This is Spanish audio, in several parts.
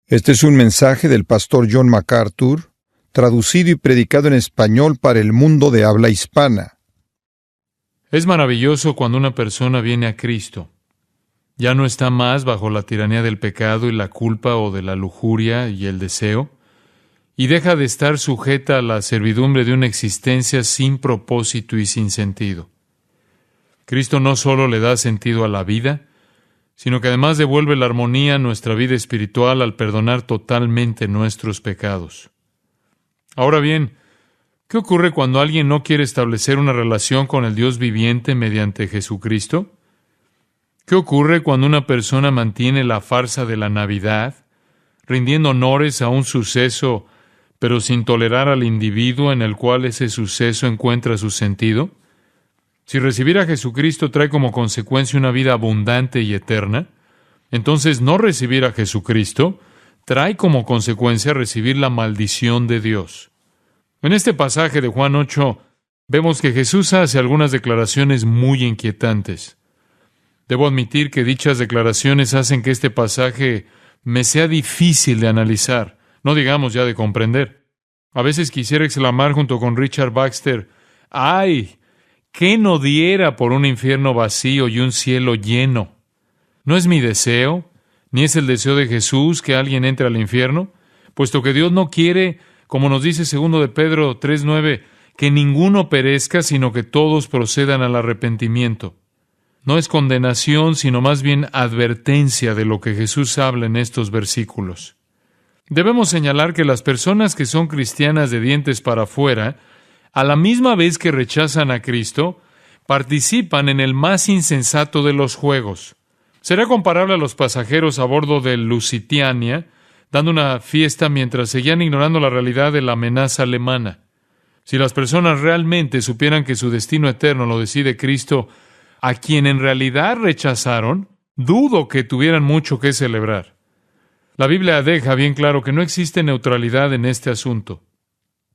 Este es un mensaje del pastor John MacArthur, traducido y predicado en español para el mundo de habla hispana. Es maravilloso cuando una persona viene a Cristo. Ya no está más bajo la tiranía del pecado y la culpa o de la lujuria y el deseo, y deja de estar sujeta a la servidumbre de una existencia sin propósito y sin sentido. Cristo no solo le da sentido a la vida, sino que además devuelve la armonía a nuestra vida espiritual al perdonar totalmente nuestros pecados. Ahora bien, ¿qué ocurre cuando alguien no quiere establecer una relación con el Dios viviente mediante Jesucristo? ¿Qué ocurre cuando una persona mantiene la farsa de la Navidad, rindiendo honores a un suceso, pero sin tolerar al individuo en el cual ese suceso encuentra su sentido? Si recibir a Jesucristo trae como consecuencia una vida abundante y eterna, entonces no recibir a Jesucristo trae como consecuencia recibir la maldición de Dios. En este pasaje de Juan 8 vemos que Jesús hace algunas declaraciones muy inquietantes. Debo admitir que dichas declaraciones hacen que este pasaje me sea difícil de analizar, no digamos ya de comprender. A veces quisiera exclamar junto con Richard Baxter, ¡ay! ¿Qué no diera por un infierno vacío y un cielo lleno? No es mi deseo, ni es el deseo de Jesús que alguien entre al infierno, puesto que Dios no quiere, como nos dice 2 de Pedro 3:9, que ninguno perezca, sino que todos procedan al arrepentimiento. No es condenación, sino más bien advertencia de lo que Jesús habla en estos versículos. Debemos señalar que las personas que son cristianas de dientes para afuera, a la misma vez que rechazan a Cristo, participan en el más insensato de los juegos. Será comparable a los pasajeros a bordo del Lusitania, dando una fiesta mientras seguían ignorando la realidad de la amenaza alemana. Si las personas realmente supieran que su destino eterno lo decide Cristo, a quien en realidad rechazaron, dudo que tuvieran mucho que celebrar. La Biblia deja bien claro que no existe neutralidad en este asunto.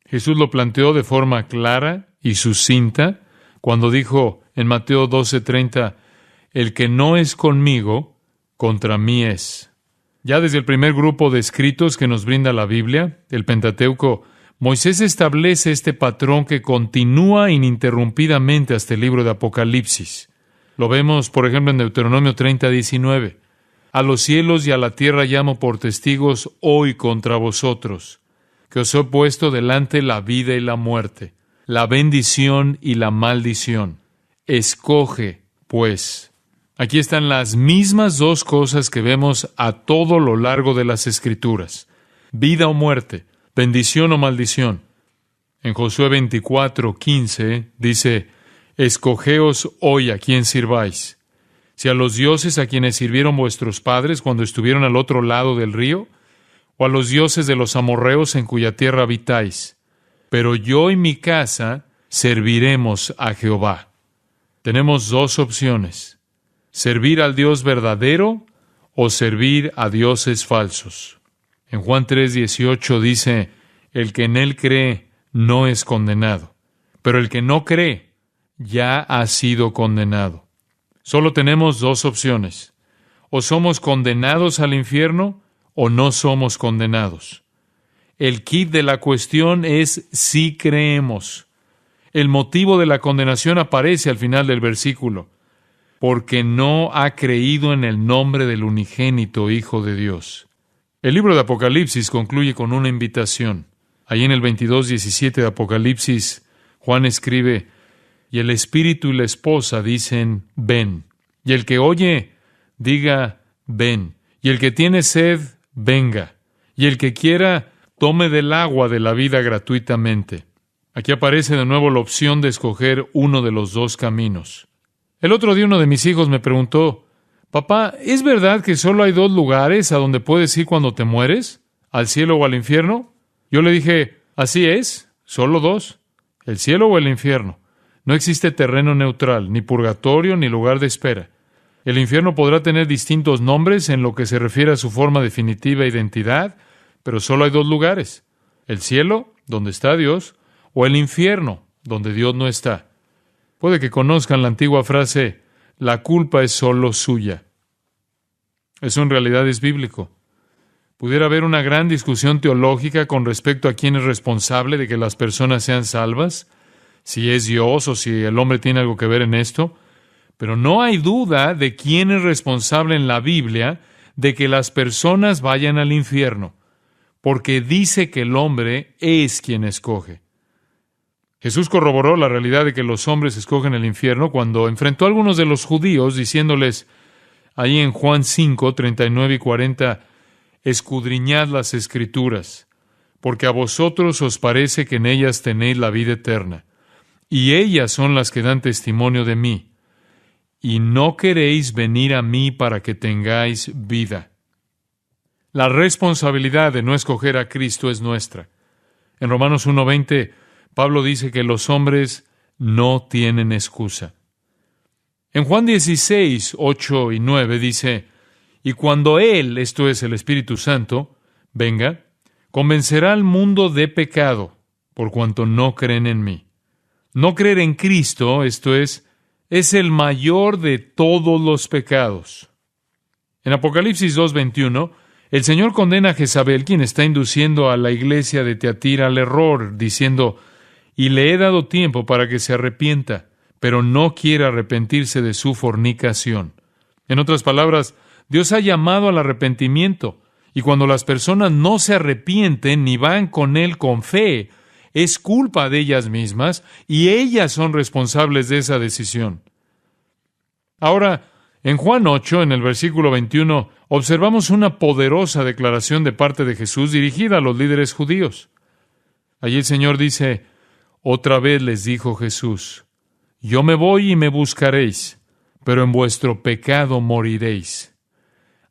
Jesús lo planteó de forma clara y sucinta cuando dijo en Mateo 12:30, el que no es conmigo, contra mí es. Ya desde el primer grupo de escritos que nos brinda la Biblia, el Pentateuco, Moisés establece este patrón que continúa ininterrumpidamente hasta el libro de Apocalipsis. Lo vemos, por ejemplo, en Deuteronomio 30:19. A los cielos y a la tierra llamo por testigos hoy contra vosotros, que os he puesto delante la vida y la muerte, la bendición y la maldición. Escoge, pues. Aquí están las mismas dos cosas que vemos a todo lo largo de las Escrituras. Vida o muerte, bendición o maldición. En Josué 24:15 dice, escogeos hoy a quién sirváis. Si a los dioses a quienes sirvieron vuestros padres cuando estuvieron al otro lado del río, o a los dioses de los amorreos en cuya tierra habitáis. Pero yo y mi casa serviremos a Jehová. Tenemos dos opciones: servir al Dios verdadero o servir a dioses falsos. En Juan 3:18 dice, el que en él cree no es condenado, pero el que no cree ya ha sido condenado. Solo tenemos dos opciones: o somos condenados al infierno o no somos condenados. El quid de la cuestión es si creemos. El motivo de la condenación aparece al final del versículo, porque no ha creído en el nombre del unigénito Hijo de Dios. El libro de Apocalipsis concluye con una invitación. Ahí en el 22:17 de Apocalipsis, Juan escribe, y el Espíritu y la esposa dicen, ven. Y el que oye, diga, ven. Y el que tiene sed, venga. Y el que quiera, tome del agua de la vida gratuitamente. Aquí aparece de nuevo la opción de escoger uno de los dos caminos. El otro día uno de mis hijos me preguntó, papá, ¿es verdad que solo hay dos lugares a donde puedes ir cuando te mueres? ¿Al cielo o al infierno? Yo le dije, así es, solo dos, el cielo o el infierno. No existe terreno neutral, ni purgatorio, ni lugar de espera. El infierno podrá tener distintos nombres en lo que se refiere a su forma definitiva e identidad, pero solo hay dos lugares: el cielo, donde está Dios, o el infierno, donde Dios no está. Puede que conozcan la antigua frase, la culpa es solo suya. Eso en realidad es bíblico. Pudiera haber una gran discusión teológica con respecto a quién es responsable de que las personas sean salvas, si es Dios o si el hombre tiene algo que ver en esto, pero no hay duda de quién es responsable en la Biblia de que las personas vayan al infierno, porque dice que el hombre es quien escoge. Jesús corroboró la realidad de que los hombres escogen el infierno cuando enfrentó a algunos de los judíos diciéndoles, ahí en Juan 5, 39 y 40, escudriñad las Escrituras, porque a vosotros os parece que en ellas tenéis la vida eterna, y ellas son las que dan testimonio de mí, y no queréis venir a mí para que tengáis vida. La responsabilidad de no escoger a Cristo es nuestra. En Romanos 1:20, Pablo dice que los hombres no tienen excusa. En Juan 16, 8 y 9 dice, y cuando Él, esto es el Espíritu Santo, venga, convencerá al mundo de pecado, por cuanto no creen en mí. No creer en Cristo, esto es el mayor de todos los pecados. En Apocalipsis 2:21, el Señor condena a Jezabel, quien está induciendo a la iglesia de Tiatira al error, diciendo, y le he dado tiempo para que se arrepienta, pero no quiere arrepentirse de su fornicación. En otras palabras, Dios ha llamado al arrepentimiento, y cuando las personas no se arrepienten ni van con Él con fe, es culpa de ellas mismas, y ellas son responsables de esa decisión. Ahora, en Juan 8, en el versículo 21, observamos una poderosa declaración de parte de Jesús dirigida a los líderes judíos. Allí el Señor dice, otra vez les dijo Jesús, yo me voy y me buscaréis, pero en vuestro pecado moriréis.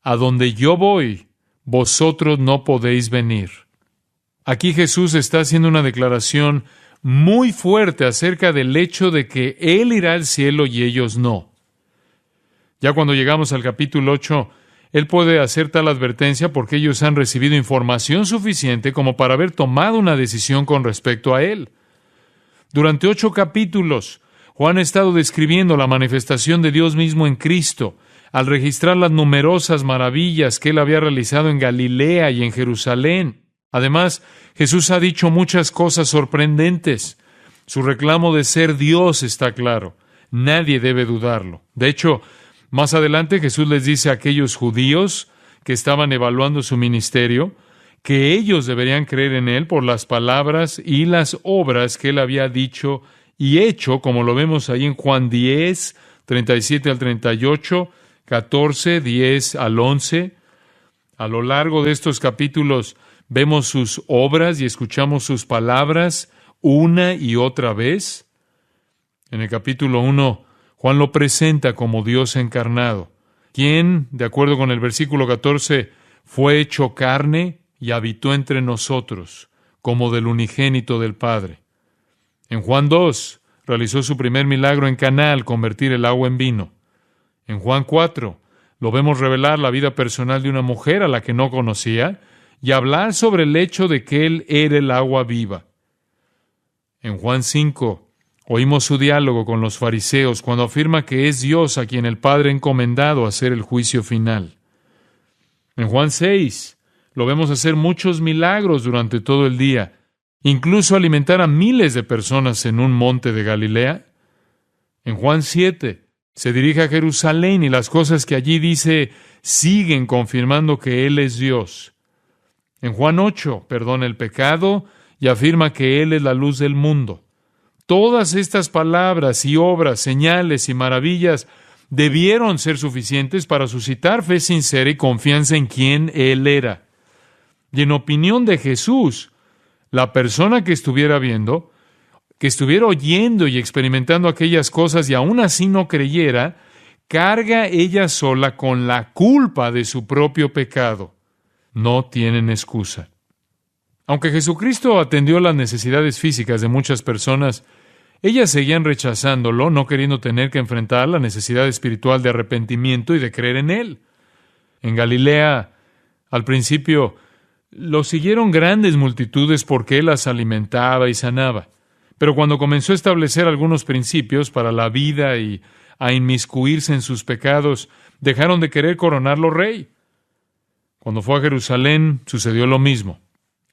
A donde yo voy, vosotros no podéis venir. Aquí Jesús está haciendo una declaración muy fuerte acerca del hecho de que Él irá al cielo y ellos no. Ya cuando llegamos al capítulo 8, Él puede hacer tal advertencia porque ellos han recibido información suficiente como para haber tomado una decisión con respecto a Él. Durante 8 capítulos, Juan ha estado describiendo la manifestación de Dios mismo en Cristo, al registrar las numerosas maravillas que Él había realizado en Galilea y en Jerusalén. Además, Jesús ha dicho muchas cosas sorprendentes. Su reclamo de ser Dios está claro. Nadie debe dudarlo. De hecho, más adelante Jesús les dice a aquellos judíos que estaban evaluando su ministerio que ellos deberían creer en Él por las palabras y las obras que Él había dicho y hecho, como lo vemos ahí en Juan 10, 37 al 38, 14, 10 al 11. A lo largo de estos capítulos vemos sus obras y escuchamos sus palabras una y otra vez. En el capítulo 1, Juan lo presenta como Dios encarnado, quien, de acuerdo con el versículo 14, fue hecho carne y habitó entre nosotros, como del unigénito del Padre. En Juan 2, realizó su primer milagro en Caná al convertir el agua en vino. En Juan 4, lo vemos revelar la vida personal de una mujer a la que no conocía y hablar sobre el hecho de que Él era el agua viva. En Juan 5, oímos su diálogo con los fariseos cuando afirma que es Dios a quien el Padre ha encomendado hacer el juicio final. En Juan 6, lo vemos hacer muchos milagros durante todo el día, incluso alimentar a miles de personas en un monte de Galilea. En Juan 7, se dirige a Jerusalén y las cosas que allí dice siguen confirmando que Él es Dios. En Juan 8, perdona el pecado y afirma que Él es la luz del mundo. Todas estas palabras y obras, señales y maravillas debieron ser suficientes para suscitar fe sincera y confianza en quién Él era. Y en opinión de Jesús, la persona que estuviera viendo, que estuviera oyendo y experimentando aquellas cosas y aún así no creyera, carga ella sola con la culpa de su propio pecado. No tienen excusa. Aunque Jesucristo atendió las necesidades físicas de muchas personas, ellas seguían rechazándolo, no queriendo tener que enfrentar la necesidad espiritual de arrepentimiento y de creer en Él. En Galilea, al principio, lo siguieron grandes multitudes porque Él las alimentaba y sanaba. Pero cuando comenzó a establecer algunos principios para la vida y a inmiscuirse en sus pecados, dejaron de querer coronarlo rey. Cuando fue a Jerusalén sucedió lo mismo.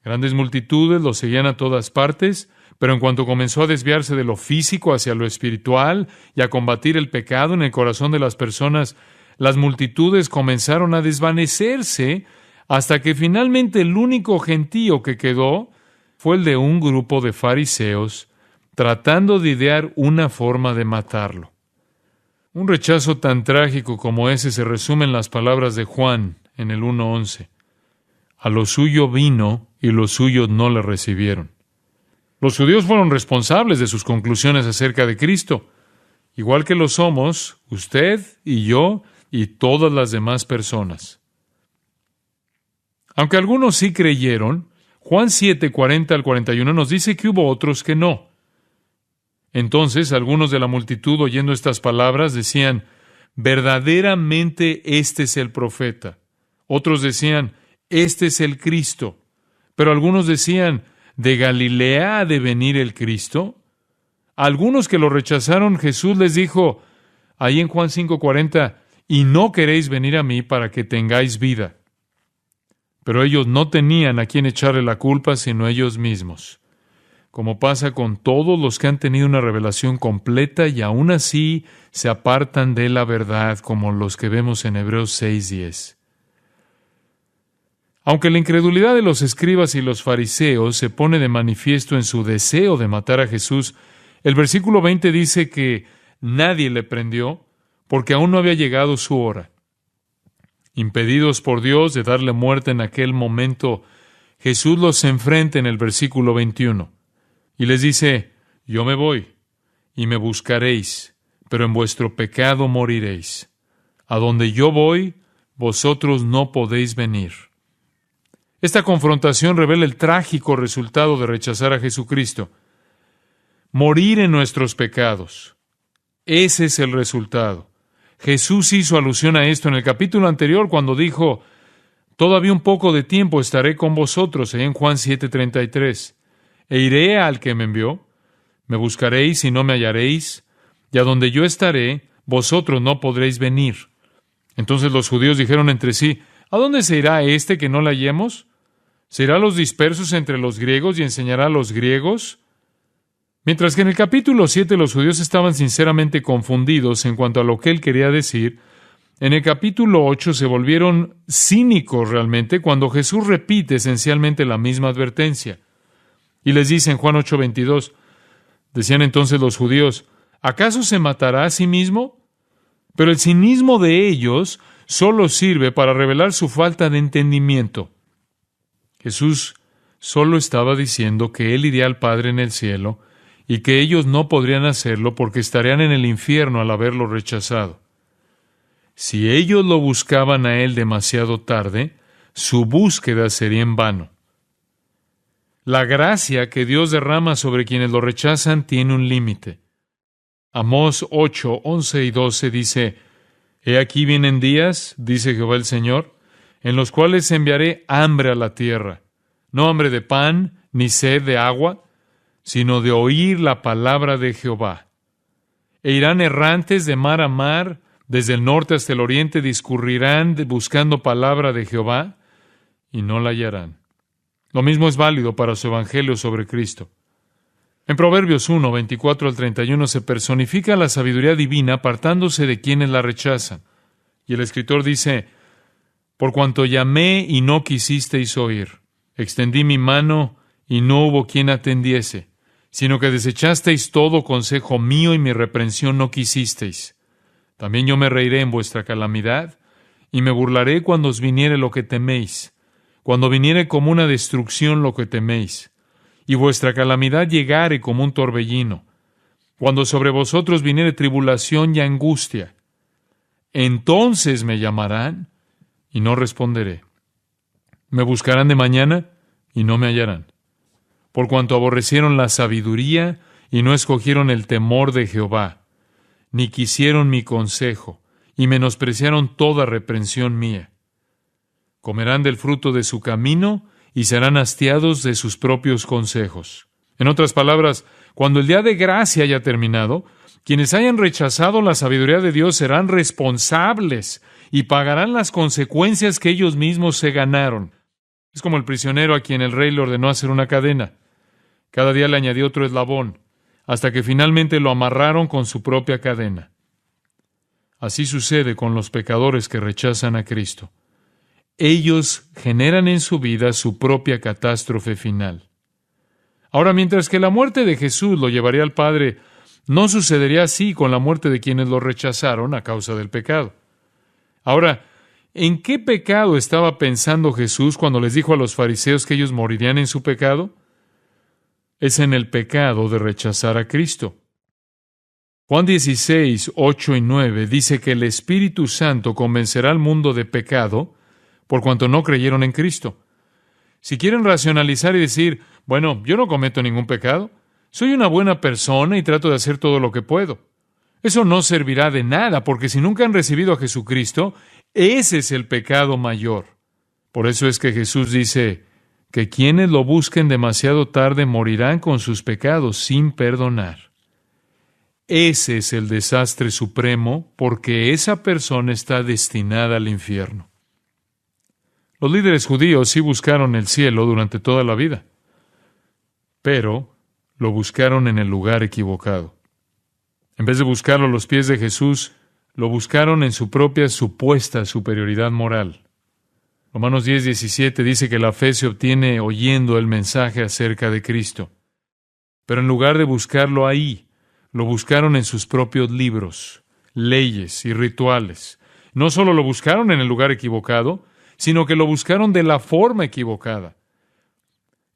Grandes multitudes lo seguían a todas partes, pero en cuanto comenzó a desviarse de lo físico hacia lo espiritual y a combatir el pecado en el corazón de las personas, las multitudes comenzaron a desvanecerse hasta que finalmente el único gentío que quedó fue el de un grupo de fariseos tratando de idear una forma de matarlo. Un rechazo tan trágico como ese se resume en las palabras de Juan en el 1:11. A lo suyo vino y los suyos no le recibieron. Los judíos fueron responsables de sus conclusiones acerca de Cristo, igual que lo somos usted y yo y todas las demás personas. Aunque algunos sí creyeron, Juan 7:40-41 nos dice que hubo otros que no. Entonces, algunos de la multitud, oyendo estas palabras, decían, verdaderamente este es el profeta. Otros decían, este es el Cristo. Pero algunos decían, ¿de Galilea ha de venir el Cristo? A algunos que lo rechazaron, Jesús les dijo, ahí en Juan 5:40, y no queréis venir a mí para que tengáis vida. Pero ellos no tenían a quien echarle la culpa sino ellos mismos. Como pasa con todos los que han tenido una revelación completa y aún así se apartan de la verdad, como los que vemos en Hebreos 6:10. Aunque la incredulidad de los escribas y los fariseos se pone de manifiesto en su deseo de matar a Jesús, el versículo 20 dice que nadie le prendió porque aún no había llegado su hora. Impedidos por Dios de darle muerte en aquel momento, Jesús los enfrenta en el versículo 21. Y les dice, yo me voy, y me buscaréis, pero en vuestro pecado moriréis. A donde yo voy, vosotros no podéis venir. Esta confrontación revela el trágico resultado de rechazar a Jesucristo. Morir en nuestros pecados. Ese es el resultado. Jesús hizo alusión a esto en el capítulo anterior cuando dijo, todavía un poco de tiempo estaré con vosotros, en Juan 7:33. E iré al que me envió, me buscaréis y no me hallaréis, y a donde yo estaré, vosotros no podréis venir. Entonces los judíos dijeron entre sí, ¿a dónde se irá este que no le hallemos? ¿Se irá a los dispersos entre los griegos y enseñará a los griegos? Mientras que en el capítulo 7 los judíos estaban sinceramente confundidos en cuanto a lo que él quería decir, en el capítulo 8 se volvieron cínicos realmente cuando Jesús repite esencialmente la misma advertencia. Y les dice en Juan 8:22, decían entonces los judíos, ¿acaso se matará a sí mismo? Pero el cinismo de ellos solo sirve para revelar su falta de entendimiento. Jesús solo estaba diciendo que Él iría al Padre en el cielo y que ellos no podrían hacerlo porque estarían en el infierno al haberlo rechazado. Si ellos lo buscaban a Él demasiado tarde, su búsqueda sería en vano. La gracia que Dios derrama sobre quienes lo rechazan tiene un límite. Amós 8:11 y 12 dice, He aquí vienen días, dice Jehová el Señor, en los cuales enviaré hambre a la tierra, no hambre de pan, ni sed de agua, sino de oír la palabra de Jehová. E irán errantes de mar a mar, desde el norte hasta el oriente discurrirán buscando palabra de Jehová, y no la hallarán. Lo mismo es válido para su evangelio sobre Cristo. En Proverbios 1:24-31 se personifica la sabiduría divina apartándose de quienes la rechazan. Y el escritor dice, Por cuanto llamé y no quisisteis oír, extendí mi mano y no hubo quien atendiese, sino que desechasteis todo consejo mío y mi reprensión no quisisteis. También yo me reiré en vuestra calamidad y me burlaré cuando os viniere lo que teméis, cuando viniere como una destrucción lo que teméis, y vuestra calamidad llegare como un torbellino, cuando sobre vosotros viniere tribulación y angustia, entonces me llamarán y no responderé. Me buscarán de mañana y no me hallarán, por cuanto aborrecieron la sabiduría y no escogieron el temor de Jehová, ni quisieron mi consejo, y menospreciaron toda reprensión mía. Comerán del fruto de su camino y serán hastiados de sus propios consejos. En otras palabras, cuando el día de gracia haya terminado, quienes hayan rechazado la sabiduría de Dios serán responsables y pagarán las consecuencias que ellos mismos se ganaron. Es como el prisionero a quien el rey le ordenó hacer una cadena. Cada día le añadió otro eslabón, hasta que finalmente lo amarraron con su propia cadena. Así sucede con los pecadores que rechazan a Cristo. Ellos generan en su vida su propia catástrofe final. Ahora, mientras que la muerte de Jesús lo llevaría al Padre, no sucedería así con la muerte de quienes lo rechazaron a causa del pecado. Ahora, ¿en qué pecado estaba pensando Jesús cuando les dijo a los fariseos que ellos morirían en su pecado? Es en el pecado de rechazar a Cristo. Juan 16, 8 y 9 dice que el Espíritu Santo convencerá al mundo de pecado por cuanto no creyeron en Cristo. Si quieren racionalizar y decir, bueno, yo no cometo ningún pecado, soy una buena persona y trato de hacer todo lo que puedo. Eso no servirá de nada, porque si nunca han recibido a Jesucristo, ese es el pecado mayor. Por eso es que Jesús dice que quienes lo busquen demasiado tarde morirán con sus pecados sin perdonar. Ese es el desastre supremo, porque esa persona está destinada al infierno. Los líderes judíos sí buscaron el cielo durante toda la vida, pero lo buscaron en el lugar equivocado. En vez de buscarlo a los pies de Jesús, lo buscaron en su propia supuesta superioridad moral. Romanos 10:17 dice que la fe se obtiene oyendo el mensaje acerca de Cristo. Pero en lugar de buscarlo ahí, lo buscaron en sus propios libros, leyes y rituales. No solo lo buscaron en el lugar equivocado, sino que lo buscaron de la forma equivocada.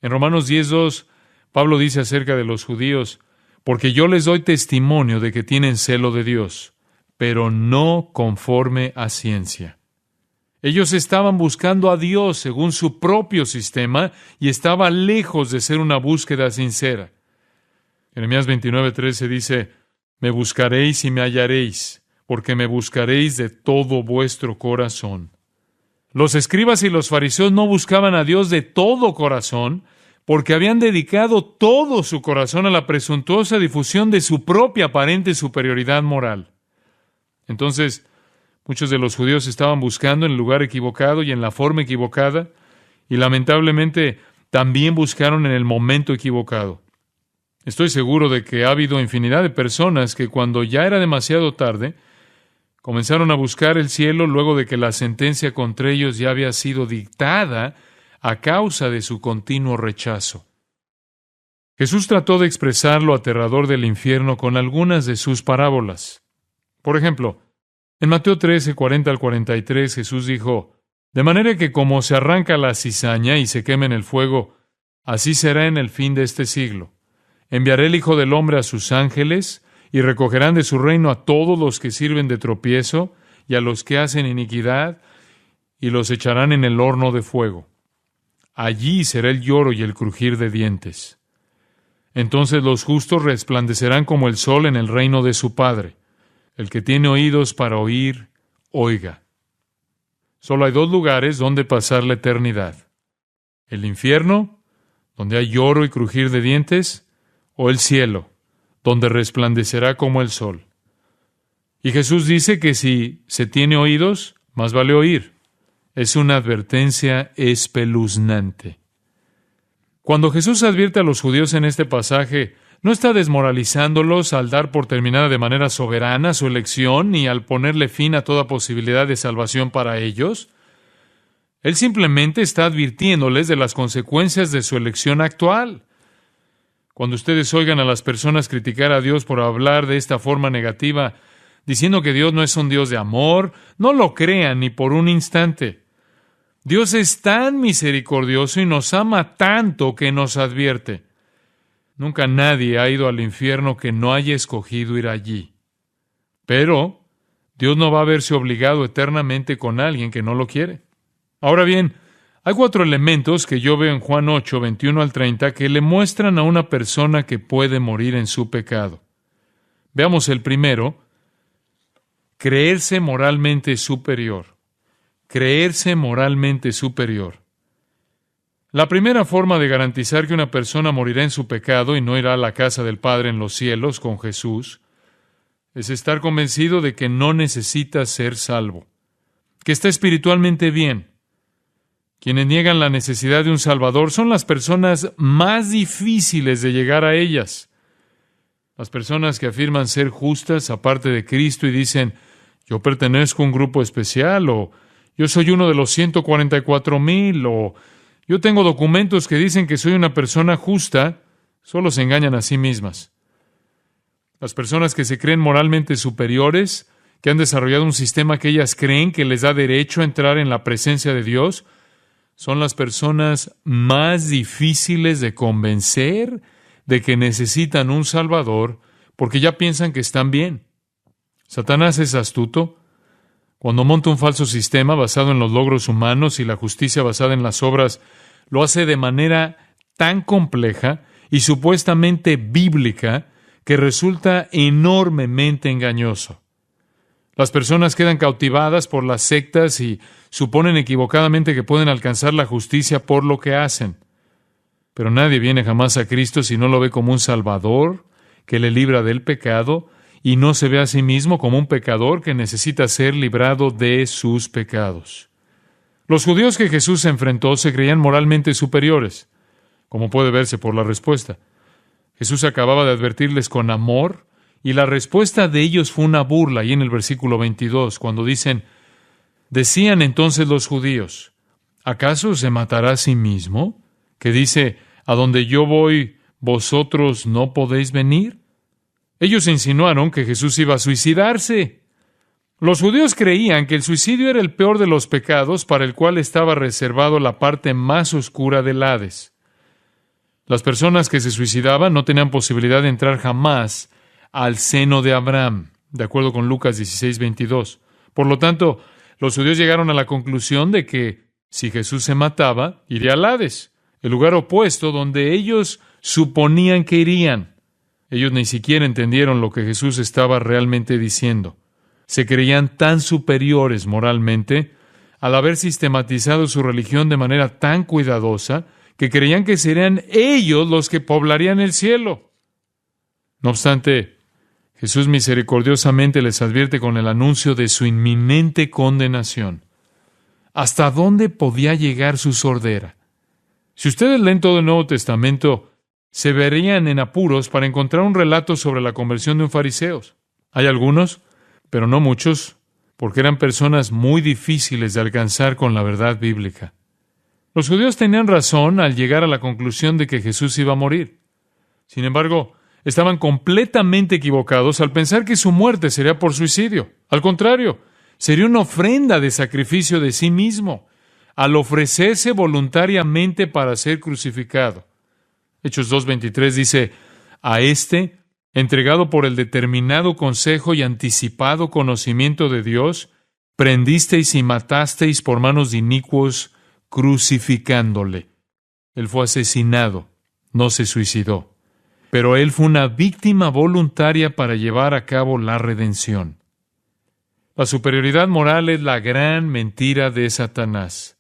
En Romanos 10:2, Pablo dice acerca de los judíos, porque yo les doy testimonio de que tienen celo de Dios, pero no conforme a ciencia. Ellos estaban buscando a Dios según su propio sistema y estaba lejos de ser una búsqueda sincera. Jeremías 29:13 dice, me buscaréis y me hallaréis, porque me buscaréis de todo vuestro corazón. Los escribas y los fariseos no buscaban a Dios de todo corazón, porque habían dedicado todo su corazón a la presuntuosa difusión de su propia aparente superioridad moral. Entonces, muchos de los judíos estaban buscando en el lugar equivocado y en la forma equivocada, y lamentablemente también buscaron en el momento equivocado. Estoy seguro de que ha habido infinidad de personas que cuando ya era demasiado tarde, comenzaron a buscar el cielo luego de que la sentencia contra ellos ya había sido dictada a causa de su continuo rechazo. Jesús trató de expresar lo aterrador del infierno con algunas de sus parábolas. Por ejemplo, en Mateo 13, 40 al 43, Jesús dijo, de manera que como se arranca la cizaña y se quema en el fuego, así será en el fin de este siglo. Enviaré el Hijo del Hombre a sus ángeles, y recogerán de su reino a todos los que sirven de tropiezo y a los que hacen iniquidad, y los echarán en el horno de fuego. Allí será el lloro y el crujir de dientes. Entonces los justos resplandecerán como el sol en el reino de su Padre. El que tiene oídos para oír, oiga. Solo hay dos lugares donde pasar la eternidad: el infierno, donde hay lloro y crujir de dientes, o el cielo, donde resplandecerá como el sol. Y Jesús dice que si se tiene oídos, más vale oír. Es una advertencia espeluznante. Cuando Jesús advierte a los judíos en este pasaje, no está desmoralizándolos al dar por terminada de manera soberana su elección ni al ponerle fin a toda posibilidad de salvación para ellos. Él simplemente está advirtiéndoles de las consecuencias de su elección actual. Cuando ustedes oigan a las personas criticar a Dios por hablar de esta forma negativa, diciendo que Dios no es un Dios de amor, no lo crean ni por un instante. Dios es tan misericordioso y nos ama tanto que nos advierte. Nunca nadie ha ido al infierno que no haya escogido ir allí. Pero Dios no va a verse obligado eternamente con alguien que no lo quiere. Ahora bien, hay 4 elementos que yo veo en Juan 8, 21 al 30, que le muestran a una persona que puede morir en su pecado. Veamos el primero: creerse moralmente superior. Creerse moralmente superior. La primera forma de garantizar que una persona morirá en su pecado y no irá a la casa del Padre en los cielos con Jesús es estar convencido de que no necesita ser salvo. que está espiritualmente bien. Quienes niegan la necesidad de un Salvador son las personas más difíciles de llegar a ellas. Las personas que afirman ser justas aparte de Cristo y dicen, yo pertenezco a un grupo especial, o yo soy uno de los 144,000, o yo tengo documentos que dicen que soy una persona justa, solo se engañan a sí mismas. Las personas que se creen moralmente superiores, que han desarrollado un sistema que ellas creen que les da derecho a entrar en la presencia de Dios, son las personas más difíciles de convencer de que necesitan un Salvador, porque ya piensan que están bien. Satanás es astuto. Cuando monta un falso sistema basado en los logros humanos y la justicia basada en las obras, lo hace de manera tan compleja y supuestamente bíblica que resulta enormemente engañoso. Las personas quedan cautivadas por las sectas y suponen equivocadamente que pueden alcanzar la justicia por lo que hacen. Pero nadie viene jamás a Cristo si no lo ve como un Salvador que le libra del pecado y no se ve a sí mismo como un pecador que necesita ser librado de sus pecados. Los judíos que Jesús enfrentó se creían moralmente superiores, como puede verse por la respuesta. Jesús acababa de advertirles con amor, y la respuesta de ellos fue una burla, y en el versículo 22, cuando decían entonces los judíos, ¿acaso se matará a sí mismo? Que dice, a donde yo voy, vosotros no podéis venir. Ellos insinuaron que Jesús iba a suicidarse. Los judíos creían que el suicidio era el peor de los pecados para el cual estaba reservado la parte más oscura del Hades. Las personas que se suicidaban no tenían posibilidad de entrar jamás al seno de Abraham, de acuerdo con Lucas 16:22. Por lo tanto, los judíos llegaron a la conclusión de que si Jesús se mataba, iría al Hades, el lugar opuesto donde ellos suponían que irían. Ellos ni siquiera entendieron lo que Jesús estaba realmente diciendo. Se creían tan superiores moralmente al haber sistematizado su religión de manera tan cuidadosa que creían que serían ellos los que poblarían el cielo. No obstante, Jesús misericordiosamente les advierte con el anuncio de su inminente condenación. ¿Hasta dónde podía llegar su sordera? Si ustedes leen todo el Nuevo Testamento, se verían en apuros para encontrar un relato sobre la conversión de un fariseo. Hay algunos, pero no muchos, porque eran personas muy difíciles de alcanzar con la verdad bíblica. Los judíos tenían razón al llegar a la conclusión de que Jesús iba a morir. Sin embargo, estaban completamente equivocados al pensar que su muerte sería por suicidio. Al contrario, sería una ofrenda de sacrificio de sí mismo, al ofrecerse voluntariamente para ser crucificado. Hechos 2:23 dice, a este, entregado por el determinado consejo y anticipado conocimiento de Dios, prendisteis y matasteis por manos de inicuos, crucificándole. Él fue asesinado, no se suicidó. Pero él fue una víctima voluntaria para llevar a cabo la redención. La superioridad moral es la gran mentira de Satanás.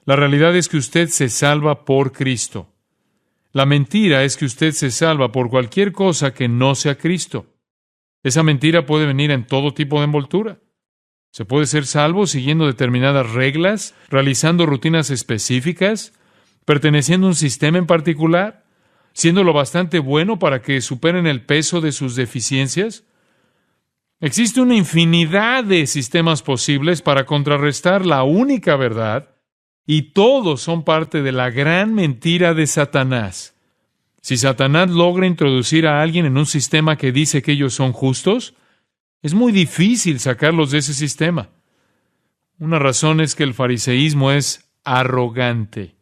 La realidad es que usted se salva por Cristo. La mentira es que usted se salva por cualquier cosa que no sea Cristo. Esa mentira puede venir en todo tipo de envoltura. Se puede ser salvo siguiendo determinadas reglas, realizando rutinas específicas, perteneciendo a un sistema en particular, siendo lo bastante bueno para que superen el peso de sus deficiencias. Existe una infinidad de sistemas posibles para contrarrestar la única verdad, y todos son parte de la gran mentira de Satanás. Si Satanás logra introducir a alguien en un sistema que dice que ellos son justos, es muy difícil sacarlos de ese sistema. Una razón es que el fariseísmo es arrogante.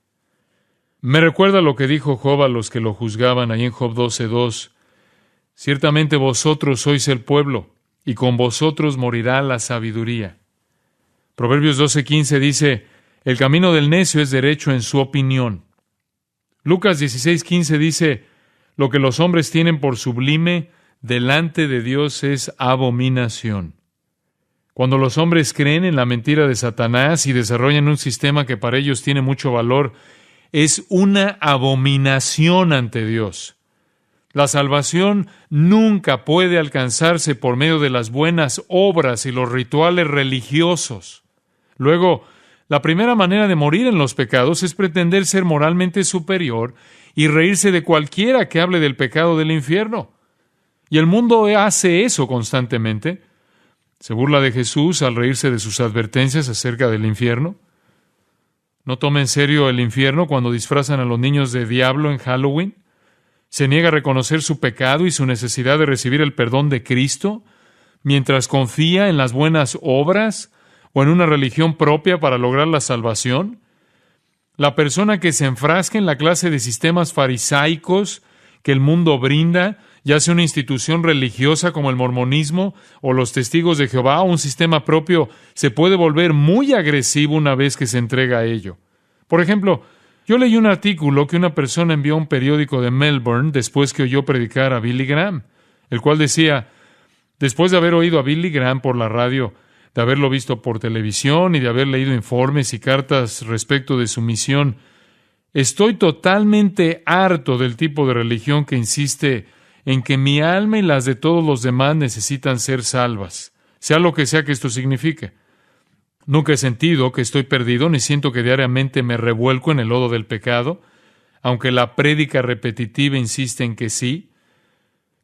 Me recuerda lo que dijo Job a los que lo juzgaban ahí en Job 12:2. Ciertamente vosotros sois el pueblo, y con vosotros morirá la sabiduría. Proverbios 12:15 dice, el camino del necio es derecho en su opinión. Lucas 16:15 dice, lo que los hombres tienen por sublime, delante de Dios es abominación. Cuando los hombres creen en la mentira de Satanás y desarrollan un sistema que para ellos tiene mucho valor, es una abominación ante Dios. La salvación nunca puede alcanzarse por medio de las buenas obras y los rituales religiosos. Luego, la primera manera de morir en los pecados es pretender ser moralmente superior y reírse de cualquiera que hable del pecado del infierno. Y el mundo hace eso constantemente. Se burla de Jesús al reírse de sus advertencias acerca del infierno. No toma en serio el infierno cuando disfrazan a los niños de diablo en Halloween. Se niega a reconocer su pecado y su necesidad de recibir el perdón de Cristo, mientras confía en las buenas obras o en una religión propia para lograr la salvación. La persona que se enfrasca en la clase de sistemas farisaicos que el mundo brinda, ya sea una institución religiosa como el mormonismo o los testigos de Jehová o un sistema propio, se puede volver muy agresivo una vez que se entrega a ello. Por ejemplo, yo leí un artículo que una persona envió a un periódico de Melbourne después que oyó predicar a Billy Graham, el cual decía: después de haber oído a Billy Graham por la radio, de haberlo visto por televisión y de haber leído informes y cartas respecto de su misión, estoy totalmente harto del tipo de religión que insiste en que mi alma y las de todos los demás necesitan ser salvas, sea lo que sea que esto signifique. Nunca he sentido que estoy perdido, ni siento que diariamente me revuelco en el lodo del pecado, aunque la prédica repetitiva insiste en que sí.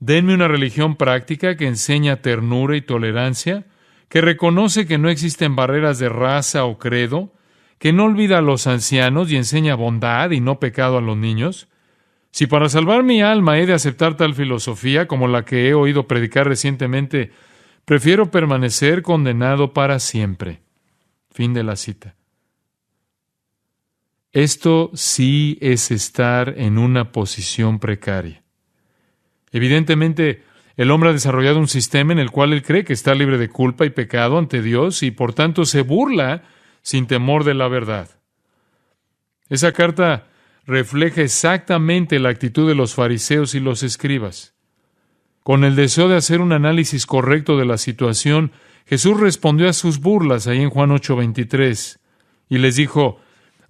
Denme una religión práctica que enseña ternura y tolerancia, que reconoce que no existen barreras de raza o credo, que no olvida a los ancianos y enseña bondad y no pecado a los niños. Si para salvar mi alma he de aceptar tal filosofía como la que he oído predicar recientemente, prefiero permanecer condenado para siempre. Fin de la cita. Esto sí es estar en una posición precaria. Evidentemente, el hombre ha desarrollado un sistema en el cual él cree que está libre de culpa y pecado ante Dios y por tanto se burla sin temor de la verdad. Esa carta refleja exactamente la actitud de los fariseos y los escribas. Con el deseo de hacer un análisis correcto de la situación, Jesús respondió a sus burlas ahí en Juan 8:23 y les dijo: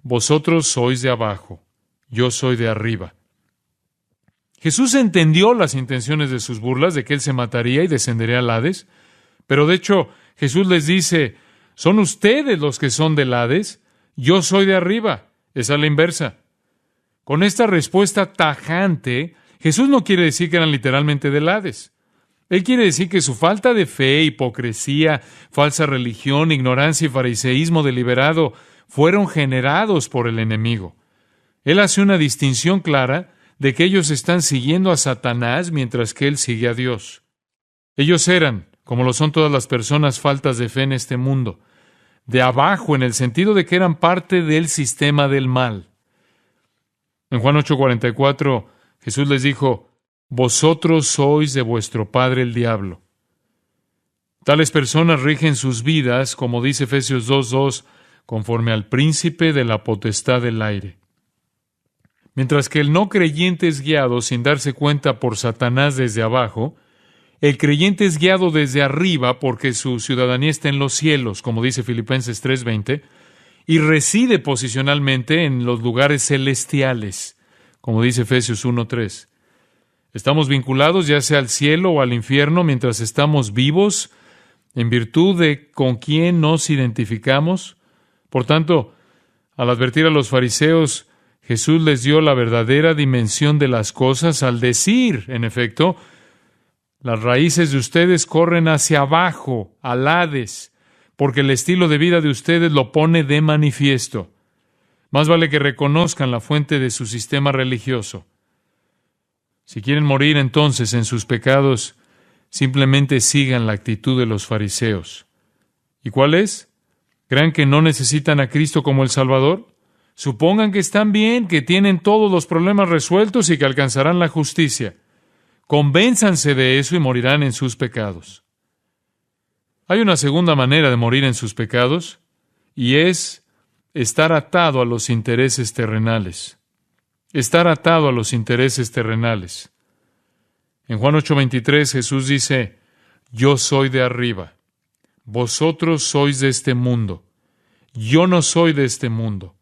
vosotros sois de abajo, yo soy de arriba. Jesús entendió las intenciones de sus burlas, de que él se mataría y descendería al Hades, pero de hecho Jesús les dice: son ustedes los que son del Hades, yo soy de arriba. Esa es la inversa. Con esta respuesta tajante, Jesús no quiere decir que eran literalmente del Hades. Él quiere decir que su falta de fe, hipocresía, falsa religión, ignorancia y fariseísmo deliberado fueron generados por el enemigo. Él hace una distinción clara de que ellos están siguiendo a Satanás mientras que él sigue a Dios. Ellos eran, como lo son todas las personas faltas de fe en este mundo, de abajo en el sentido de que eran parte del sistema del mal. En Juan 8:44, Jesús les dijo: vosotros sois de vuestro padre el diablo. Tales personas rigen sus vidas, como dice Efesios 2:2, conforme al príncipe de la potestad del aire. Mientras que el no creyente es guiado sin darse cuenta por Satanás desde abajo, el creyente es guiado desde arriba porque su ciudadanía está en los cielos, como dice Filipenses 3:20, y reside posicionalmente en los lugares celestiales, como dice Efesios 1:3. Estamos vinculados ya sea al cielo o al infierno mientras estamos vivos, en virtud de con quién nos identificamos. Por tanto, al advertir a los fariseos, Jesús les dio la verdadera dimensión de las cosas al decir, en efecto, las raíces de ustedes corren hacia abajo, al Hades, porque el estilo de vida de ustedes lo pone de manifiesto. Más vale que reconozcan la fuente de su sistema religioso. Si quieren morir entonces en sus pecados, simplemente sigan la actitud de los fariseos. ¿Y cuál es? ¿Creen que no necesitan a Cristo como el Salvador? Supongan que están bien, que tienen todos los problemas resueltos y que alcanzarán la justicia. Convénzanse de eso y morirán en sus pecados. Hay una segunda manera de morir en sus pecados, y es estar atado a los intereses terrenales. Estar atado a los intereses terrenales. En Juan 8:23 Jesús dice: yo soy de arriba, vosotros sois de este mundo, yo no soy de este mundo.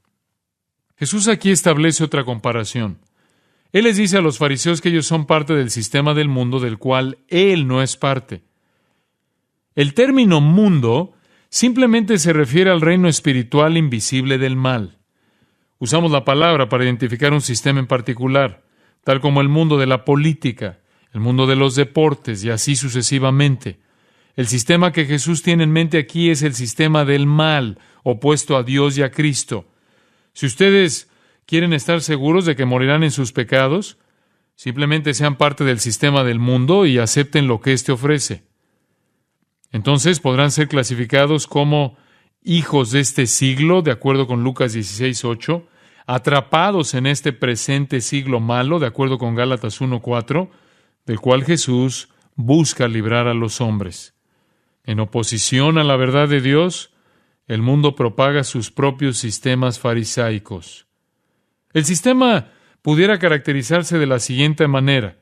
Jesús aquí establece otra comparación. Él les dice a los fariseos que ellos son parte del sistema del mundo del cual Él no es parte. El término mundo simplemente se refiere al reino espiritual invisible del mal. Usamos la palabra para identificar un sistema en particular, tal como el mundo de la política, el mundo de los deportes y así sucesivamente. El sistema que Jesús tiene en mente aquí es el sistema del mal, opuesto a Dios y a Cristo. Si ustedes quieren estar seguros de que morirán en sus pecados, simplemente sean parte del sistema del mundo y acepten lo que éste ofrece. Entonces podrán ser clasificados como hijos de este siglo, de acuerdo con Lucas 16:8, atrapados en este presente siglo malo, de acuerdo con Gálatas 1:4, del cual Jesús busca librar a los hombres. En oposición a la verdad de Dios, el mundo propaga sus propios sistemas farisaicos. El sistema pudiera caracterizarse de la siguiente manera.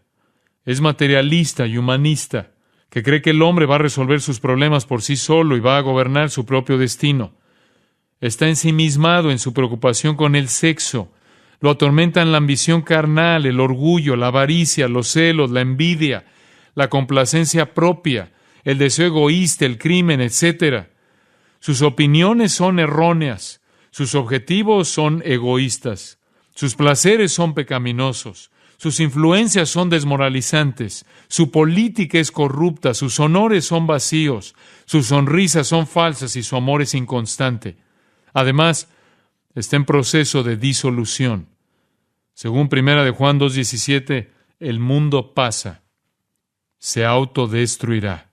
Es materialista y humanista, que cree que el hombre va a resolver sus problemas por sí solo y va a gobernar su propio destino. Está ensimismado en su preocupación con el sexo. Lo atormentan la ambición carnal, el orgullo, la avaricia, los celos, la envidia, la complacencia propia, el deseo egoísta, el crimen, etc. Sus opiniones son erróneas, sus objetivos son egoístas, sus placeres son pecaminosos, sus influencias son desmoralizantes, su política es corrupta, sus honores son vacíos, sus sonrisas son falsas y su amor es inconstante. Además, está en proceso de disolución. Según 1 Juan 2:17, el mundo pasa, se autodestruirá.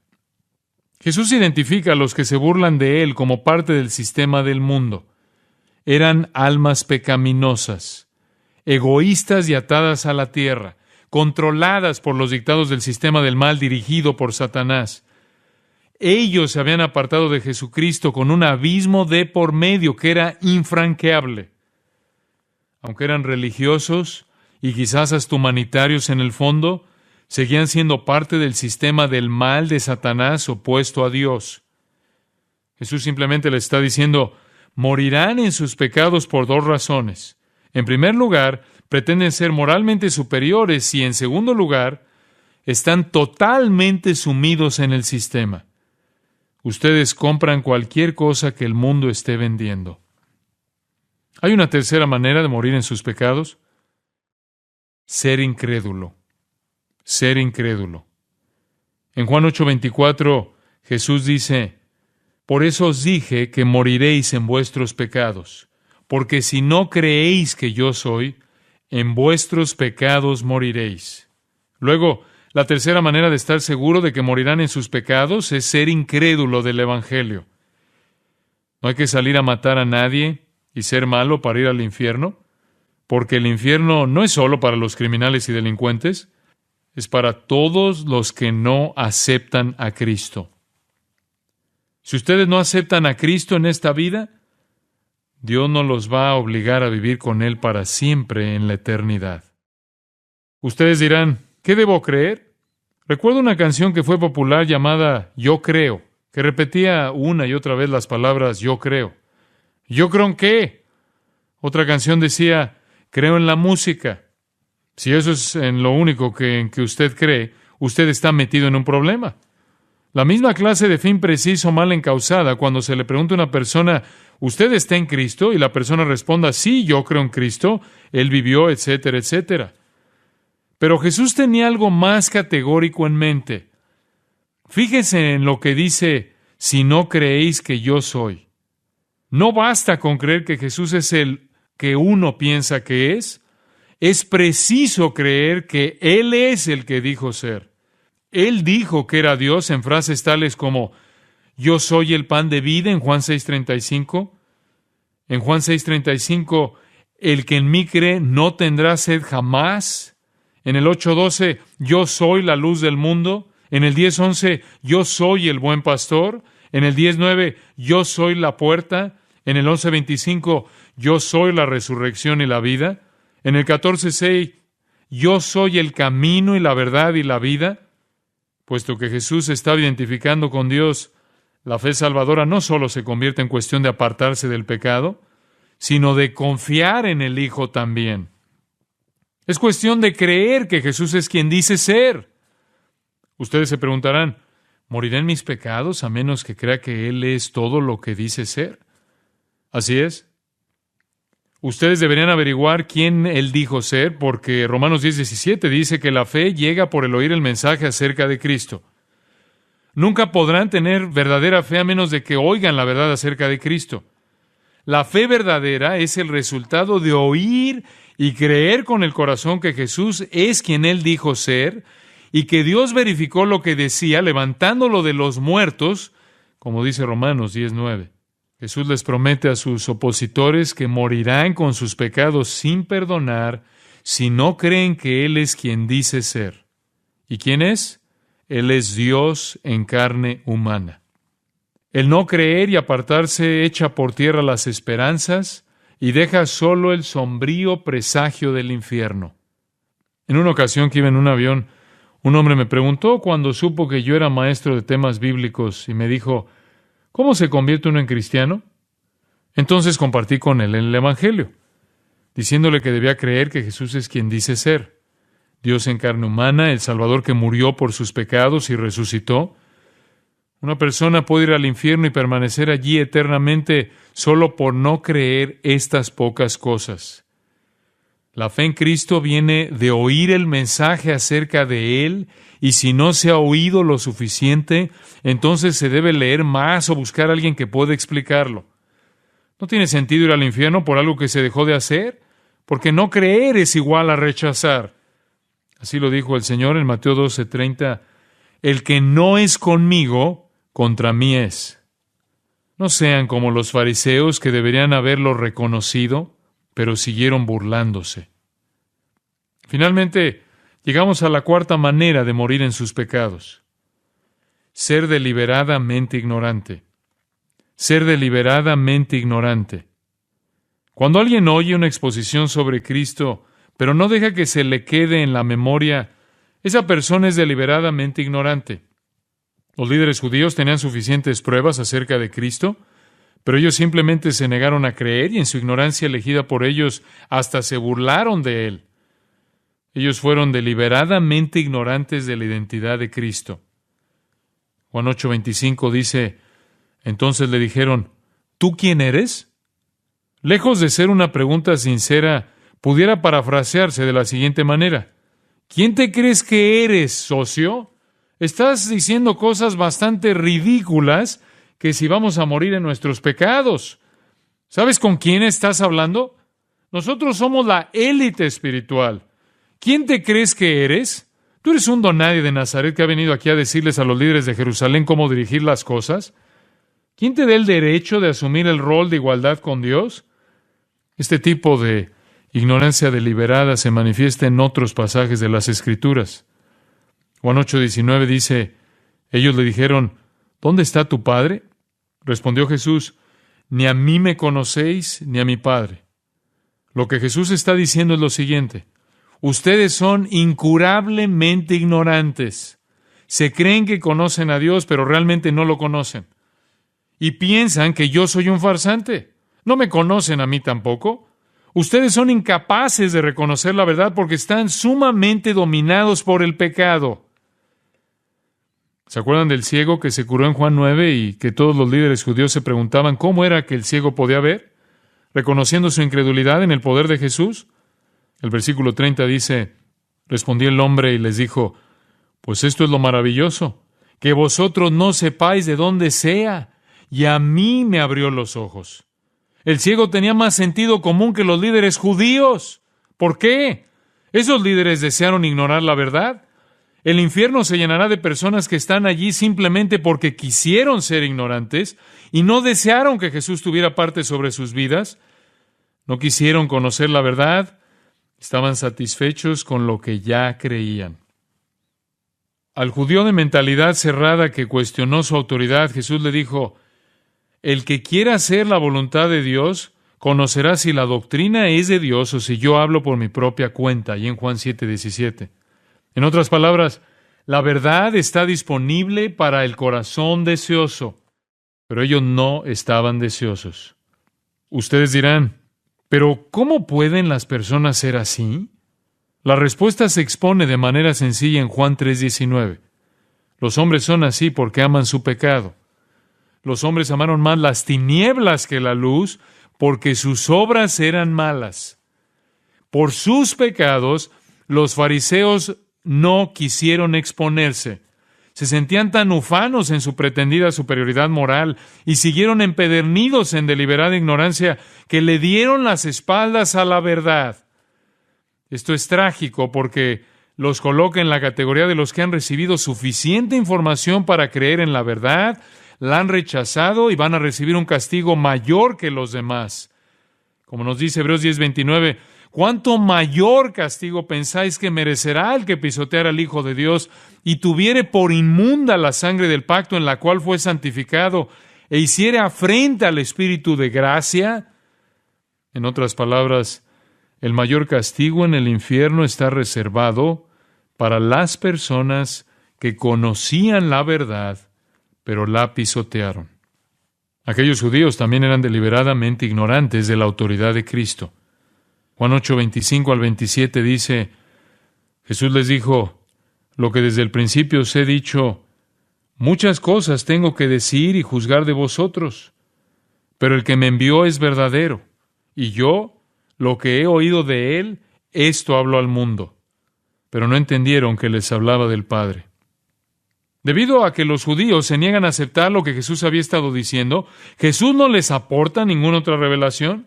Jesús identifica a los que se burlan de Él como parte del sistema del mundo. Eran almas pecaminosas, egoístas y atadas a la tierra, controladas por los dictados del sistema del mal dirigido por Satanás. Ellos se habían apartado de Jesucristo con un abismo de por medio que era infranqueable. Aunque eran religiosos y quizás hasta humanitarios en el fondo, seguían siendo parte del sistema del mal de Satanás opuesto a Dios. Jesús simplemente les está diciendo, morirán en sus pecados por dos razones. En primer lugar, pretenden ser moralmente superiores y en segundo lugar, están totalmente sumidos en el sistema. Ustedes compran cualquier cosa que el mundo esté vendiendo. ¿Hay una tercera manera de morir en sus pecados? Ser incrédulo. Ser incrédulo. En Juan 8:24, Jesús dice, por eso os dije que moriréis en vuestros pecados, porque si no creéis que yo soy, en vuestros pecados moriréis. Luego, la tercera manera de estar seguro de que morirán en sus pecados es ser incrédulo del Evangelio. No hay que salir a matar a nadie y ser malo para ir al infierno, porque el infierno no es solo para los criminales y delincuentes, es para todos los que no aceptan a Cristo. Si ustedes no aceptan a Cristo en esta vida, Dios no los va a obligar a vivir con Él para siempre en la eternidad. Ustedes dirán, ¿qué debo creer? Recuerdo una canción que fue popular llamada Yo Creo, que repetía una y otra vez las palabras Yo creo. ¿Yo creo en qué? Otra canción decía, creo en la música. Si eso es en lo único en que usted cree, usted está metido en un problema. La misma clase de fin preciso mal encausada cuando se le pregunta a una persona, ¿usted está en Cristo? Y la persona responda, sí, yo creo en Cristo, Él vivió, etcétera, etcétera. Pero Jesús tenía algo más categórico en mente. Fíjense en lo que dice, si no creéis que yo soy. No basta con creer que Jesús es el que uno piensa que es preciso creer que Él es el que dijo ser. Él dijo que era Dios en frases tales como, yo soy el pan de vida en Juan 6:35. En Juan 6:35, el que en mí cree no tendrá sed jamás. En el 8:12, yo soy la luz del mundo. En el 10:11, yo soy el buen pastor. En el 10:9, yo soy la puerta. En el 11:25, yo soy la resurrección y la vida. En el 14:6, yo soy el camino y la verdad y la vida. Puesto que Jesús se estaba identificando con Dios, la fe salvadora no solo se convierte en cuestión de apartarse del pecado, sino de confiar en el Hijo también. Es cuestión de creer que Jesús es quien dice ser. Ustedes se preguntarán, ¿Moriré en mis pecados a menos que crea que Él es todo lo que dice ser? Así es. Ustedes deberían averiguar quién Él dijo ser, porque Romanos 10:17 dice que la fe llega por el oír el mensaje acerca de Cristo. Nunca podrán tener verdadera fe a menos de que oigan la verdad acerca de Cristo. La fe verdadera es el resultado de oír y creer con el corazón que Jesús es quien Él dijo ser, y que Dios verificó lo que decía, levantándolo de los muertos, como dice Romanos 10:9. Jesús les promete a sus opositores que morirán con sus pecados sin perdonar si no creen que Él es quien dice ser. ¿Y quién es? Él es Dios en carne humana. El no creer y apartarse echa por tierra las esperanzas y deja solo el sombrío presagio del infierno. En una ocasión que iba en un avión, un hombre me preguntó cuando supo que yo era maestro de temas bíblicos y me dijo, ¿cómo se convierte uno en cristiano? Entonces compartí con él el Evangelio, diciéndole que debía creer que Jesús es quien dice ser. Dios en carne humana, el Salvador que murió por sus pecados y resucitó. Una persona puede ir al infierno y permanecer allí eternamente solo por no creer estas pocas cosas. La fe en Cristo viene de oír el mensaje acerca de Él, y si no se ha oído lo suficiente, entonces se debe leer más o buscar a alguien que pueda explicarlo. No tiene sentido ir al infierno por algo que se dejó de hacer, porque no creer es igual a rechazar. Así lo dijo el Señor en Mateo 12:30, el que no es conmigo, contra mí es. No sean como los fariseos que deberían haberlo reconocido, pero siguieron burlándose. Finalmente, llegamos a la cuarta manera de morir en sus pecados. Ser deliberadamente ignorante. Ser deliberadamente ignorante. Cuando alguien oye una exposición sobre Cristo, pero no deja que se le quede en la memoria, esa persona es deliberadamente ignorante. Los líderes judíos tenían suficientes pruebas acerca de Cristo, pero ellos simplemente se negaron a creer y en su ignorancia elegida por ellos hasta se burlaron de Él. Ellos fueron deliberadamente ignorantes de la identidad de Cristo. Juan 8:25 dice, entonces le dijeron, ¿tú quién eres? Lejos de ser una pregunta sincera, pudiera parafrasearse de la siguiente manera. ¿Quién te crees que eres, socio? Estás diciendo cosas bastante ridículas que si vamos a morir en nuestros pecados. ¿Sabes con quién estás hablando? Nosotros somos la élite espiritual. ¿Quién te crees que eres? ¿Tú eres un donadie de Nazaret que ha venido aquí a decirles a los líderes de Jerusalén cómo dirigir las cosas? ¿Quién te da el derecho de asumir el rol de igualdad con Dios? Este tipo de ignorancia deliberada se manifiesta en otros pasajes de las Escrituras. Juan 8:19 dice, ellos le dijeron, ¿dónde está tu Padre? Respondió Jesús, ni a mí me conocéis, ni a mi Padre. Lo que Jesús está diciendo es lo siguiente, ustedes son incurablemente ignorantes. Se creen que conocen a Dios, pero realmente no lo conocen. Y piensan que yo soy un farsante. No me conocen a mí tampoco. Ustedes son incapaces de reconocer la verdad porque están sumamente dominados por el pecado. ¿Se acuerdan del ciego que se curó en Juan 9 y que todos los líderes judíos se preguntaban cómo era que el ciego podía ver, reconociendo su incredulidad en el poder de Jesús? El versículo 30 dice, respondió el hombre y les dijo, pues esto es lo maravilloso, que vosotros no sepáis de dónde sea, y a mí me abrió los ojos. El ciego tenía más sentido común que los líderes judíos. ¿Por qué? Esos líderes desearon ignorar la verdad. El infierno se llenará de personas que están allí simplemente porque quisieron ser ignorantes y no desearon que Jesús tuviera parte sobre sus vidas. No quisieron conocer la verdad. Estaban satisfechos con lo que ya creían. Al judío de mentalidad cerrada que cuestionó su autoridad, Jesús le dijo, el que quiera hacer la voluntad de Dios, conocerá si la doctrina es de Dios o si yo hablo por mi propia cuenta, y en Juan 7:17. En otras palabras, la verdad está disponible para el corazón deseoso, pero ellos no estaban deseosos. Ustedes dirán, ¿pero cómo pueden las personas ser así? La respuesta se expone de manera sencilla en Juan 3:19. Los hombres son así porque aman su pecado. Los hombres amaron más las tinieblas que la luz porque sus obras eran malas. Por sus pecados, los fariseos no quisieron exponerse. Se sentían tan ufanos en su pretendida superioridad moral y siguieron empedernidos en deliberada ignorancia que le dieron las espaldas a la verdad. Esto es trágico porque los coloca en la categoría de los que han recibido suficiente información para creer en la verdad, la han rechazado y van a recibir un castigo mayor que los demás. Como nos dice Hebreos 10:29, ¿cuánto mayor castigo pensáis que merecerá el que pisoteara al Hijo de Dios y tuviere por inmunda la sangre del pacto en la cual fue santificado e hiciere afrenta al Espíritu de gracia? En otras palabras, el mayor castigo en el infierno está reservado para las personas que conocían la verdad, pero la pisotearon. Aquellos judíos también eran deliberadamente ignorantes de la autoridad de Cristo. Juan 8:25-27 dice, Jesús les dijo, lo que desde el principio os he dicho, muchas cosas tengo que decir y juzgar de vosotros, pero el que me envió es verdadero, y yo, lo que he oído de él, esto hablo al mundo. Pero no entendieron que les hablaba del Padre. Debido a que los judíos se niegan a aceptar lo que Jesús había estado diciendo, Jesús no les aporta ninguna otra revelación,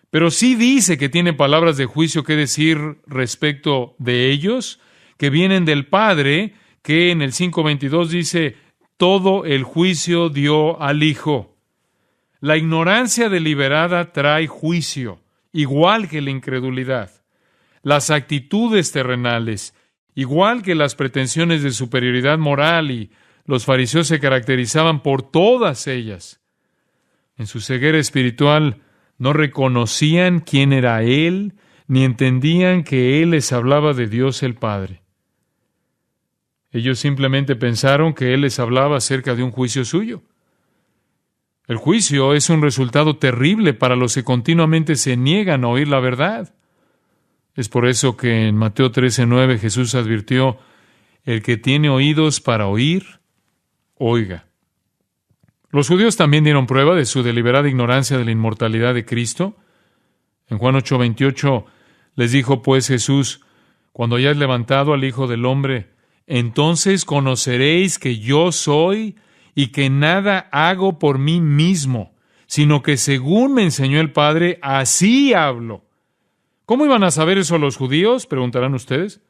pero sí dice que tiene palabras de juicio que decir respecto de ellos, que vienen del Padre, que en el 5:22 dice, todo el juicio dio al Hijo. La ignorancia deliberada trae juicio, igual que la incredulidad. Las actitudes terrenales, igual que las pretensiones de superioridad moral, y los fariseos se caracterizaban por todas ellas. En su ceguera espiritual no reconocían quién era Él, ni entendían que Él les hablaba de Dios el Padre. Ellos simplemente pensaron que Él les hablaba acerca de un juicio suyo. El juicio es un resultado terrible para los que continuamente se niegan a oír la verdad. Es por eso que en Mateo 13:9 Jesús advirtió, el que tiene oídos para oír, oiga. Los judíos también dieron prueba de su deliberada ignorancia de la inmortalidad de Cristo. En Juan 8:28 les dijo pues Jesús, cuando hayáis levantado al Hijo del Hombre, entonces conoceréis que yo soy y que nada hago por mí mismo, sino que según me enseñó el Padre, así hablo. ¿Cómo iban a saber eso los judíos?, preguntarán ustedes.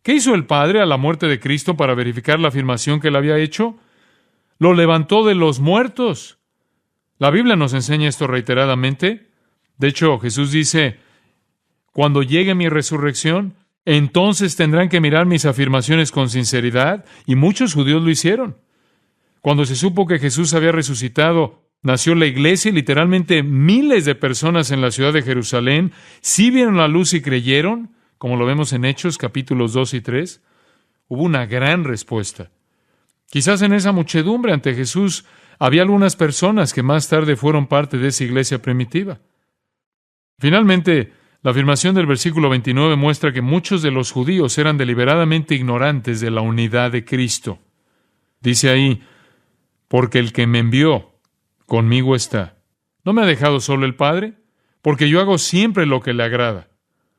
¿Qué hizo el Padre a la muerte de Cristo para verificar la afirmación que él había hecho? Lo levantó de los muertos. La Biblia nos enseña esto reiteradamente. De hecho, Jesús dice, cuando llegue mi resurrección, entonces tendrán que mirar mis afirmaciones con sinceridad, y muchos judíos lo hicieron. Cuando se supo que Jesús había resucitado, nació la iglesia y literalmente miles de personas en la ciudad de Jerusalén sí vieron la luz y creyeron, como lo vemos en Hechos capítulos 2 y 3. Hubo una gran respuesta. Quizás en esa muchedumbre ante Jesús había algunas personas que más tarde fueron parte de esa iglesia primitiva. Finalmente, la afirmación del versículo 29 muestra que muchos de los judíos eran deliberadamente ignorantes de la unidad de Cristo. Dice ahí, porque el que me envió conmigo está. ¿No me ha dejado solo el Padre? Porque yo hago siempre lo que le agrada.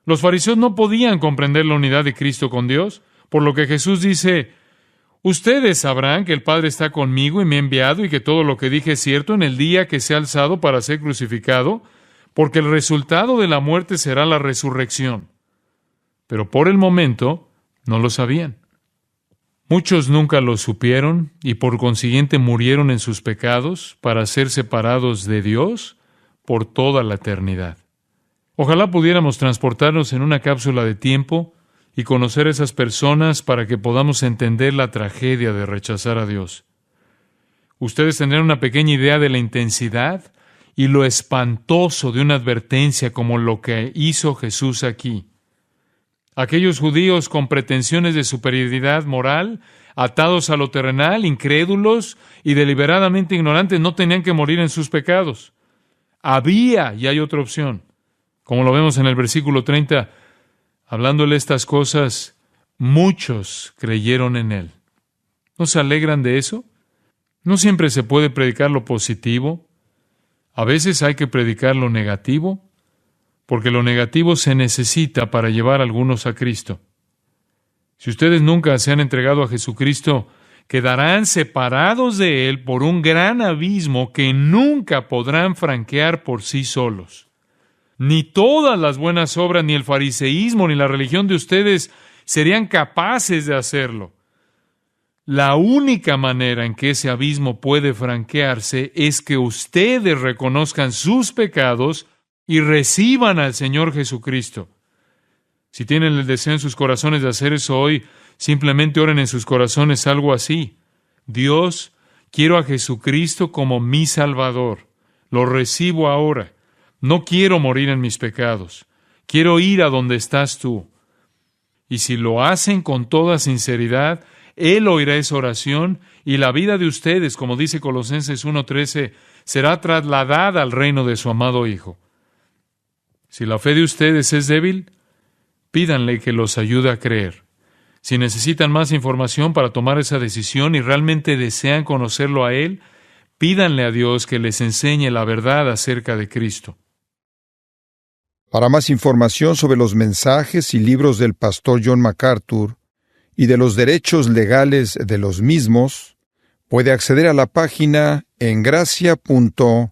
Los fariseos no podían comprender la unidad de Cristo con Dios, por lo que Jesús dice, ustedes sabrán que el Padre está conmigo y me ha enviado y que todo lo que dije es cierto en el día que sea alzado para ser crucificado, porque el resultado de la muerte será la resurrección. Pero por el momento no lo sabían. Muchos nunca lo supieron y por consiguiente murieron en sus pecados para ser separados de Dios por toda la eternidad. Ojalá pudiéramos transportarnos en una cápsula de tiempo y conocer a esas personas para que podamos entender la tragedia de rechazar a Dios. Ustedes tendrán una pequeña idea de la intensidad y lo espantoso de una advertencia como lo que hizo Jesús aquí. Aquellos judíos con pretensiones de superioridad moral, atados a lo terrenal, incrédulos y deliberadamente ignorantes, no tenían que morir en sus pecados. Había, y hay otra opción. Como lo vemos en el versículo 30, hablándole estas cosas, muchos creyeron en él. ¿No se alegran de eso? No siempre se puede predicar lo positivo. A veces hay que predicar lo negativo, porque lo negativo se necesita para llevar a algunos a Cristo. Si ustedes nunca se han entregado a Jesucristo, quedarán separados de Él por un gran abismo que nunca podrán franquear por sí solos. Ni todas las buenas obras, ni el fariseísmo, ni la religión de ustedes serían capaces de hacerlo. La única manera en que ese abismo puede franquearse es que ustedes reconozcan sus pecados y reciban al Señor Jesucristo. Si tienen el deseo en sus corazones de hacer eso hoy, simplemente oren en sus corazones algo así: Dios, quiero a Jesucristo como mi Salvador. Lo recibo ahora. No quiero morir en mis pecados. Quiero ir a donde estás tú. Y si lo hacen con toda sinceridad, Él oirá esa oración y la vida de ustedes, como dice Colosenses 1:13, será trasladada al reino de su amado Hijo. Si la fe de ustedes es débil, pídanle que los ayude a creer. Si necesitan más información para tomar esa decisión y realmente desean conocerlo a Él, pídanle a Dios que les enseñe la verdad acerca de Cristo. Para más información sobre los mensajes y libros del pastor John MacArthur y de los derechos legales de los mismos, puede acceder a la página en gracia.org.